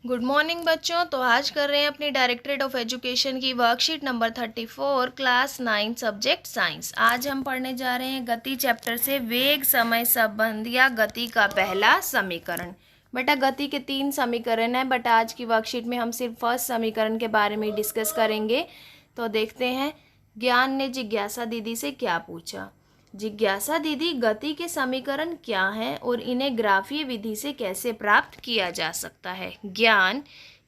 Good morning बच्चों। तो आज कर रहे हैं अपनी डायरेक्टरेट ऑफ एजुकेशन की worksheet number 34 class 9 subject science. आज हम पढ़ने जा रहे हैं गति चैप्टर से वेग समय संबंध या गति का पहला समीकरण। बेटा गति के 3 समीकरण हैं, बट आज की वर्कशीट में हम सिर्फ फर्स्ट समीकरण के बारे में डिस्कस करेंगे। तो देखते हैं ज्ञान ने जिज्ञासा दीदी से क्या पूछा। जिज्ञासा दीदी, गति के समीकरण क्या हैं और इन्हें ग्राफीय विधि से कैसे प्राप्त किया जा सकता है। ज्ञान,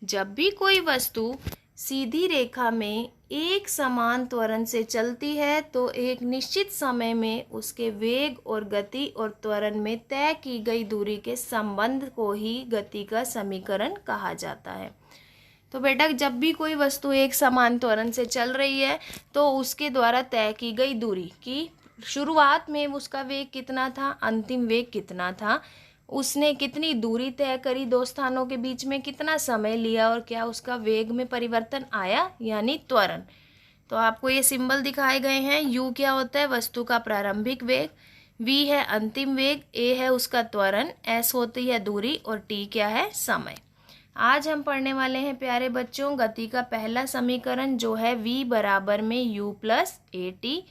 जब भी कोई वस्तु सीधी रेखा में एक समान त्वरण से चलती है तो एक निश्चित समय में उसके वेग और गति और त्वरण में तय की गई दूरी के संबंध को ही गति का समीकरण कहा जाता है। तो बेटा जब भी कोई वस्तु एक समान त्वरण से चल रही है तो उसके द्वारा तय की गई दूरी की शुरुआत में उसका वेग कितना था, अंतिम वेग कितना था, उसने कितनी दूरी तय करी, दो स्थानों के बीच में कितना समय लिया और क्या उसका वेग में परिवर्तन आया यानी त्वरण। तो आपको ये सिंबल दिखाए गए हैं। u क्या होता है, वस्तु का प्रारंभिक वेग, v है अंतिम वेग, a है उसका त्वरण, s होती है दूरी और t क्या है, समय। आज हम पढ़ने वाले हैं प्यारे बच्चों गति का पहला समीकरण जो है v बराबर में u प्लस ए टी।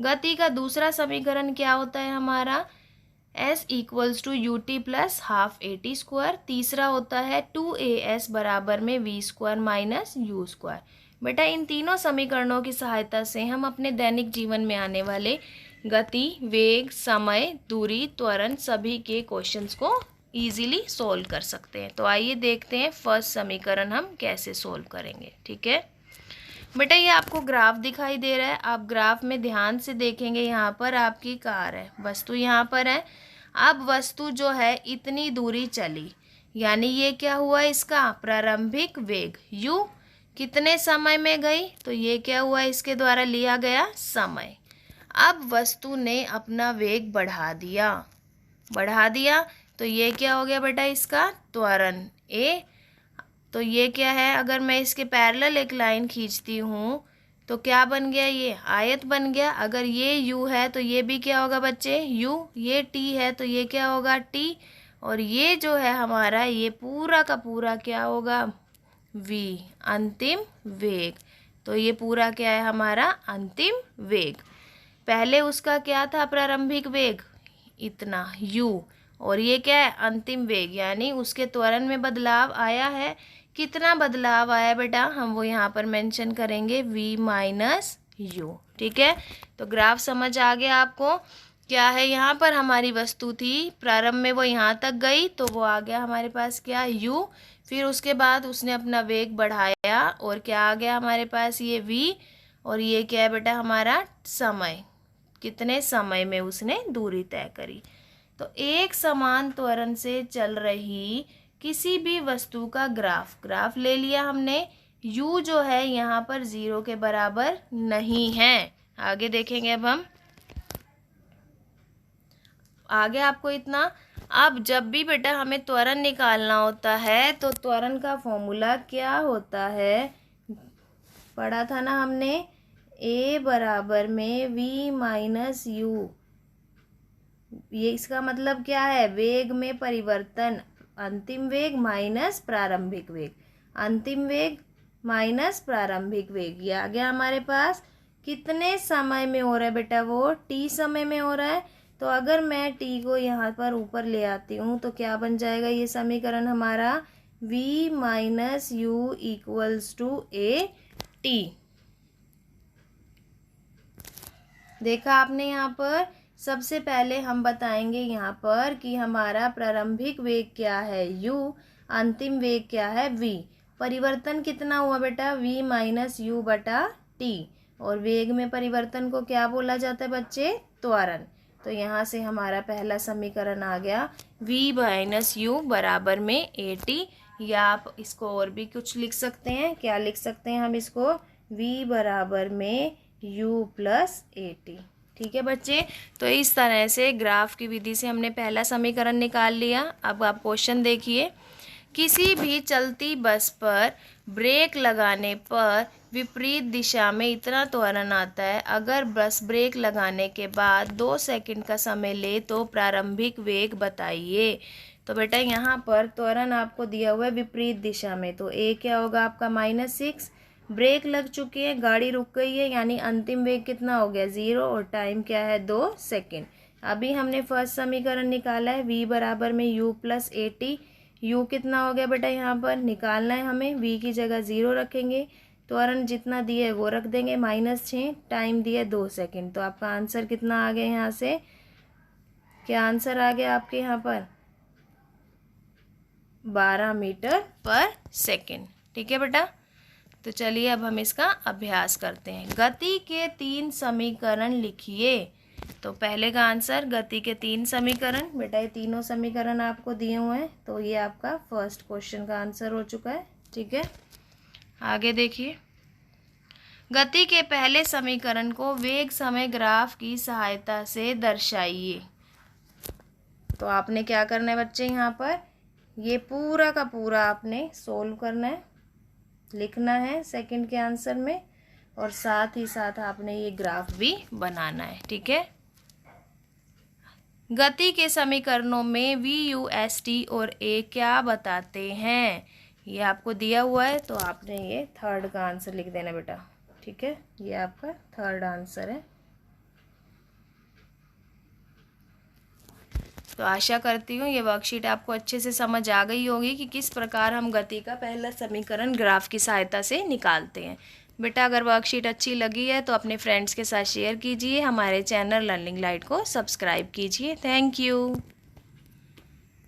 गति का दूसरा समीकरण क्या होता है हमारा, s equals to u t plus half a t square. तीसरा होता है 2as बराबर में v square minus u square. बेटा इन तीनों समीकरणों की सहायता से हम अपने दैनिक जीवन में आने वाले गति, वेग, समय, दूरी, त्वरण सभी के क्वेश्चंस को इजीली सोल्व कर सकते हैं। तो आइए देखते हैं फर्स्ट समीकरण हम कैसे सोल्व करेंगे। ठीक है बेटा, ये आपको ग्राफ दिखाई दे रहा है। आप ग्राफ में ध्यान से देखेंगे, यहाँ पर आपकी कार है, वस्तु यहाँ पर है। अब वस्तु जो है इतनी दूरी चली, यानी ये क्या हुआ, इसका प्रारंभिक वेग u कितने समय में गई, तो ये क्या हुआ, इसके द्वारा लिया गया समय। अब वस्तु ने अपना वेग बढ़ा दिया तो ये क्या हो गया बेटा, इसका त्वरण a। तो ये क्या है, अगर मैं इसके पैरेलल एक लाइन खींचती हूँ तो क्या बन गया, ये आयत बन गया। अगर ये u है तो ये भी क्या होगा बच्चे, u। ये t है तो ये क्या होगा, t। और ये जो है हमारा, ये पूरा का पूरा क्या होगा, v अंतिम वेग। तो ये पूरा क्या है हमारा अंतिम वेग। पहले उसका क्या था, प्रारंभिक वेग इतना u, और ये क्या है अंतिम वेग, यानी उसके त्वरण में बदलाव आया है। कितना बदलाव आया बेटा, हम वो यहाँ पर मेंशन करेंगे v माइनस यू। ठीक है, तो ग्राफ समझ आ गया आपको। क्या है, यहाँ पर हमारी वस्तु थी, प्रारंभ में वो यहाँ तक गई तो वो आ गया हमारे पास क्या, u। फिर उसके बाद उसने अपना वेग बढ़ाया और क्या आ गया हमारे पास, ये v। और ये क्या है बेटा हमारा समय, कितने समय में उसने दूरी तय करी। तो एक समान त्वरण से चल रही किसी भी वस्तु का ग्राफ ले लिया हमने। u जो है यहाँ पर 0 के बराबर नहीं है। आगे देखेंगे अब हम, आगे आपको इतना। अब जब भी बेटा हमें त्वरण निकालना होता है तो त्वरण का फॉर्मूला क्या होता है, पढ़ा था ना हमने, a बराबर में v माइनस यू। ये इसका मतलब क्या है, वेग में परिवर्तन, अंतिम वेग माइनस प्रारंभिक वेग, अंतिम वेग माइनस प्रारंभिक वेग। ये आ गया हमारे पास। कितने समय में हो रहा है बेटा, वो t समय में हो रहा है। तो अगर मैं t को यहाँ पर ऊपर ले आती हूँ तो क्या बन जाएगा ये समीकरण हमारा, v minus u equals to a t। देखा आपने यहाँ पर। सबसे पहले हम बताएंगे यहाँ पर कि हमारा प्रारंभिक वेग क्या है u, अंतिम वेग क्या है v। परिवर्तन कितना हुआ बेटा, v माइनस यू बटा t। और वेग में परिवर्तन को क्या बोला जाता है बच्चे, त्वरण। तो यहाँ से हमारा पहला समीकरण आ गया, v माइनस यू बराबर में ए टी। या आप इसको और भी कुछ लिख सकते हैं, क्या लिख सकते हैं हम इसको, v बराबर में u प्लस ए टी। ठीक है बच्चे, तो इस तरह से ग्राफ की विधि से हमने पहला समीकरण निकाल लिया। अब आप क्वेश्चन देखिए, किसी भी चलती बस पर ब्रेक लगाने पर विपरीत दिशा में इतना त्वरण आता है, अगर बस ब्रेक लगाने के बाद 2 सेकंड का समय ले तो प्रारंभिक वेग बताइए। तो बेटा यहाँ पर त्वरण आपको दिया हुआ है विपरीत दिशा में, तो ए क्या होगा आपका -6। ब्रेक लग चुकी है, गाड़ी रुक गई है, यानी अंतिम वेग कितना हो गया 0 और टाइम क्या है 2 सेकेंड। अभी हमने फर्स्ट समीकरण निकाला है v बराबर में u + at। u कितना हो गया बेटा यहाँ पर निकालना है हमें, v की जगह 0 रखेंगे, त्वरण जितना दिया है वो रख देंगे -6, टाइम दिया 2 सेकेंड। तो आपका आंसर कितना आ गया यहाँ से, क्या आंसर आ गया आपके यहाँ पर 12 मीटर पर सेकेंड। ठीक है बेटा, तो चलिए अब हम इसका अभ्यास करते हैं। गति के 3 समीकरण लिखिए। तो पहले का आंसर गति के 3 समीकरण, बेटा ये तीनों समीकरण आपको दिए हुए हैं, तो ये आपका फर्स्ट क्वेश्चन का आंसर हो चुका है। ठीक है, आगे देखिए। गति के पहले समीकरण को वेग समय ग्राफ की सहायता से दर्शाइए। तो आपने क्या करना है बच्चे, यहाँ पर ये पूरा का पूरा आपने सोल्व करना है, लिखना है सेकंड के आंसर में, और साथ ही साथ आपने ये ग्राफ भी बनाना है। ठीक है, गति के समीकरणों में v, u, s, t और a क्या बताते हैं, ये आपको दिया हुआ है, तो आपने ये थर्ड का आंसर लिख देना बेटा। ठीक है, ये आपका थर्ड आंसर है। तो आशा करती हूँ ये वर्कशीट आपको अच्छे से समझ आ गई होगी कि किस प्रकार हम गति का पहला समीकरण ग्राफ की सहायता से निकालते हैं। बेटा अगर वर्कशीट अच्छी लगी है तो अपने फ्रेंड्स के साथ शेयर कीजिए, हमारे चैनल लर्निंग लाइट को सब्सक्राइब कीजिए। Thank you.